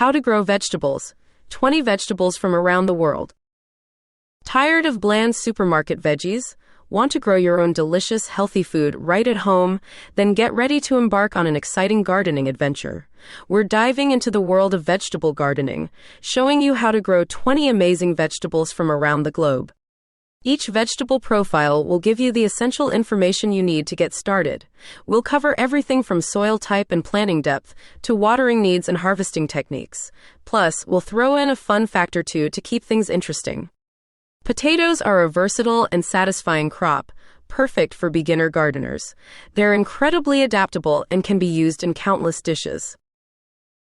How to grow vegetables. 20 vegetables from around the world. Tired of bland supermarket veggies? Want to grow your own delicious, healthy food right at home? Then get ready to embark on an exciting gardening adventure. We're diving into the world of vegetable gardening, showing you how to grow 20 amazing vegetables from around the globe. Each vegetable profile will give you the essential information you need to get started. We'll cover everything from soil type and planting depth to watering needs and harvesting techniques. Plus, we'll throw in a fun fact or two to keep things interesting. Potatoes are a versatile and satisfying crop, perfect for beginner gardeners. They're incredibly adaptable and can be used in countless dishes.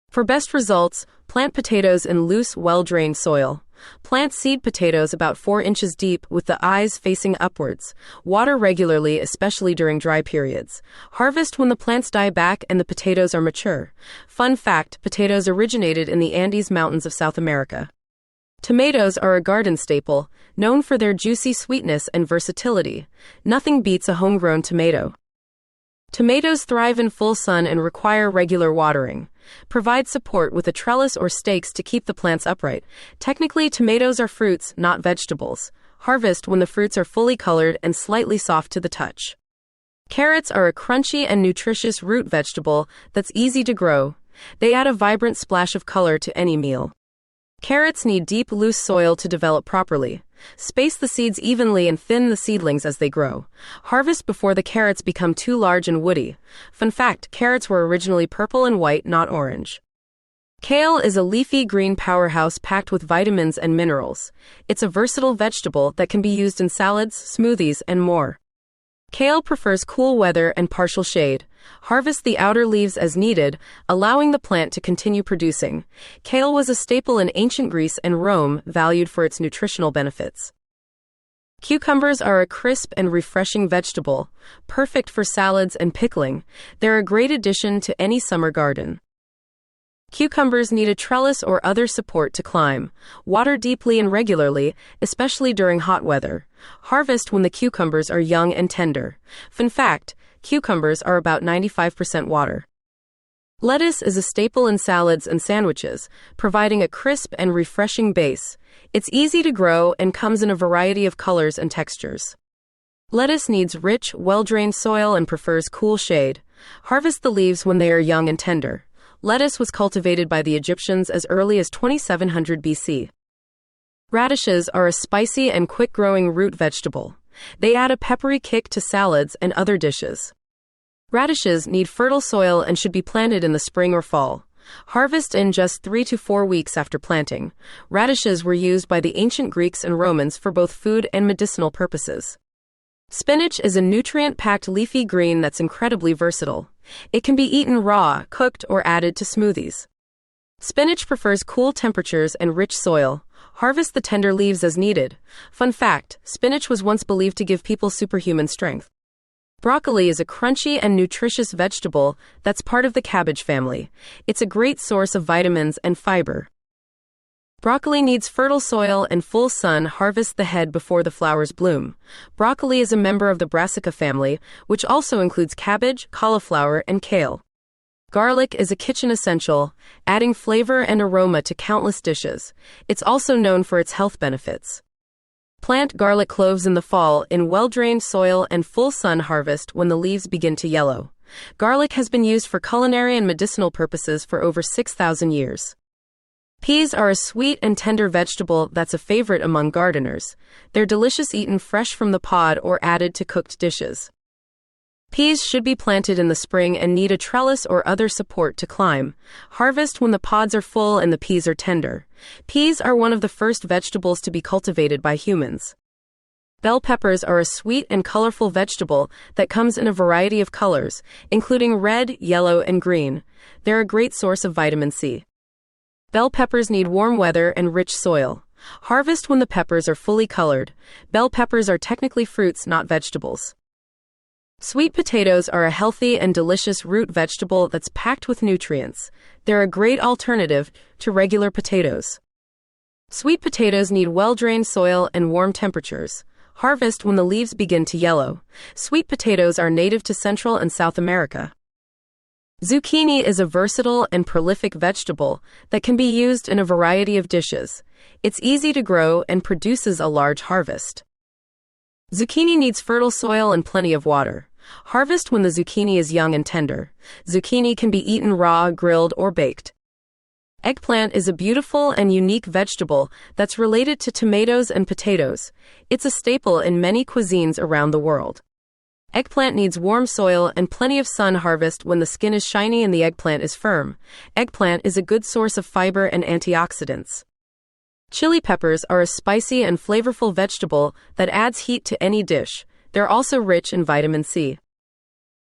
For best results, plant potatoes in loose, well-drained soil. Plant seed potatoes about 4 inches deep with the eyes facing upwards. Water regularly, especially during dry periods. Harvest when the plants die back and the potatoes are mature. Fun fact, potatoes originated in the Andes Mountains of South America. Tomatoes are a garden staple, known for their juicy sweetness and versatility. Nothing beats a homegrown tomato. Tomatoes thrive in full sun and require regular watering. Provide support with a trellis or stakes to keep the plants upright. Technically, tomatoes are fruits, not vegetables. Harvest when the fruits are fully colored and slightly soft to the touch. Carrots are a crunchy and nutritious root vegetable that's easy to grow. They add a vibrant splash of color to any meal. Carrots need deep, loose soil to develop properly. Space the seeds evenly and thin the seedlings as they grow. Harvest before the carrots become too large and woody. Fun fact, carrots were originally purple and white, not orange. Kale is a leafy green powerhouse packed with vitamins and minerals. It's a versatile vegetable that can be used in salads, smoothies, and more. Kale prefers cool weather and partial shade. Harvest the outer leaves as needed, allowing the plant to continue producing. Kale was a staple in ancient Greece and Rome, valued for its nutritional benefits. Cucumbers are a crisp and refreshing vegetable, perfect for salads and pickling. They're a great addition to any summer garden. Cucumbers need a trellis or other support to climb. Water deeply and regularly, especially during hot weather. Harvest when the cucumbers are young and tender. Fun fact, cucumbers are about 95% water. Lettuce is a staple in salads and sandwiches, providing a crisp and refreshing base. It's easy to grow and comes in a variety of colors and textures. Lettuce needs rich, well-drained soil and prefers cool shade. Harvest the leaves when they are young and tender. Lettuce was cultivated by the Egyptians as early as 2700 BC. Radishes are a spicy and quick-growing root vegetable. They add a peppery kick to salads and other dishes. Radishes need fertile soil and should be planted in the spring or fall. Harvest in just 3 to 4 weeks after planting. Radishes were used by the ancient Greeks and Romans for both food and medicinal purposes. Spinach is a nutrient-packed leafy green that's incredibly versatile. It can be eaten raw, cooked, or added to smoothies. Spinach prefers cool temperatures and rich soil. Harvest the tender leaves as needed. Fun fact, spinach was once believed to give people superhuman strength. Broccoli is a crunchy and nutritious vegetable that's part of the cabbage family. It's a great source of vitamins and fiber. Broccoli needs fertile soil and full sun. Harvest the head before the flowers bloom. Broccoli is a member of the Brassica family, which also includes cabbage, cauliflower, and kale. Garlic is a kitchen essential, adding flavor and aroma to countless dishes. It's also known for its health benefits. Plant garlic cloves in the fall in well-drained soil and full sun. Harvest when the leaves begin to yellow. Garlic has been used for culinary and medicinal purposes for over 6,000 years. Peas are a sweet and tender vegetable that's a favorite among gardeners. They're delicious eaten fresh from the pod or added to cooked dishes. Peas should be planted in the spring and need a trellis or other support to climb. Harvest when the pods are full and the peas are tender. Peas are one of the first vegetables to be cultivated by humans. Bell peppers are a sweet and colorful vegetable that comes in a variety of colors, including red, yellow, and green. They're a great source of vitamin C. Bell peppers need warm weather and rich soil. Harvest when the peppers are fully colored. Bell peppers are technically fruits, not vegetables. Sweet potatoes are a healthy and delicious root vegetable that's packed with nutrients. They're a great alternative to regular potatoes. Sweet potatoes need well-drained soil and warm temperatures. Harvest when the leaves begin to yellow. Sweet potatoes are native to Central and South America. Zucchini is a versatile and prolific vegetable that can be used in a variety of dishes. It's easy to grow and produces a large harvest. Zucchini needs fertile soil and plenty of water. Harvest when the zucchini is young and tender. Zucchini can be eaten raw, grilled, or baked. Eggplant is a beautiful and unique vegetable that's related to tomatoes and potatoes. It's a staple in many cuisines around the world. Eggplant needs warm soil and plenty of sun. Harvest when the skin is shiny and the eggplant is firm. Eggplant is a good source of fiber and antioxidants. Chili peppers are a spicy and flavorful vegetable that adds heat to any dish. They're also rich in vitamin C.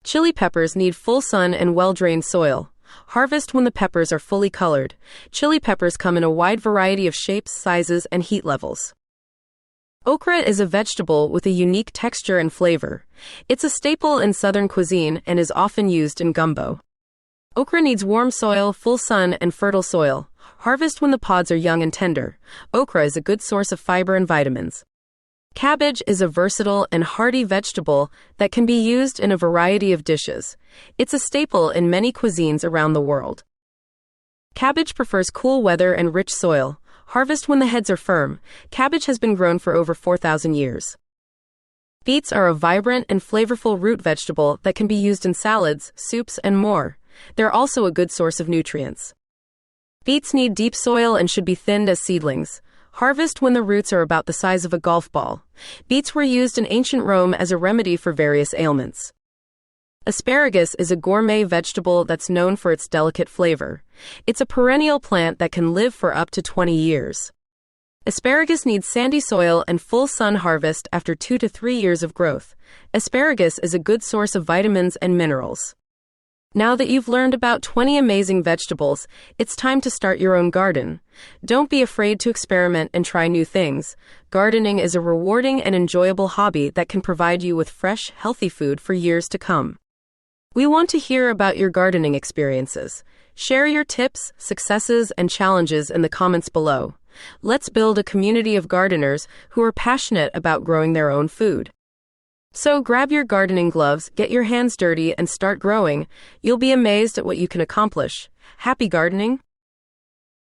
Chili peppers need full sun and well-drained soil. Harvest when the peppers are fully colored. Chili peppers come in a wide variety of shapes, sizes, and heat levels. Okra is a vegetable with a unique texture and flavor. It's a staple in southern cuisine and is often used in gumbo. Okra needs warm soil, full sun, and fertile soil. Harvest when the pods are young and tender. Okra is a good source of fiber and vitamins. Cabbage is a versatile and hearty vegetable that can be used in a variety of dishes. It's a staple in many cuisines around the world. Cabbage prefers cool weather and rich soil. Harvest when the heads are firm. Cabbage has been grown for over 4,000 years. Beets are a vibrant and flavorful root vegetable that can be used in salads, soups, and more. They're also a good source of nutrients. Beets need deep soil and should be thinned as seedlings. Harvest when the roots are about the size of a golf ball. Beets were used in ancient Rome as a remedy for various ailments. Asparagus is a gourmet vegetable that's known for its delicate flavor. It's a perennial plant that can live for up to 20 years. Asparagus needs sandy soil and full sun. Harvest after 2 to 3 years of growth. Asparagus is a good source of vitamins and minerals. Now that you've learned about 20 amazing vegetables, it's time to start your own garden. Don't be afraid to experiment and try new things. Gardening is a rewarding and enjoyable hobby that can provide you with fresh, healthy food for years to come. We want to hear about your gardening experiences. Share your tips, successes, and challenges in the comments below. Let's build a community of gardeners who are passionate about growing their own food. So grab your gardening gloves, get your hands dirty, and start growing. You'll be amazed at what you can accomplish. Happy gardening!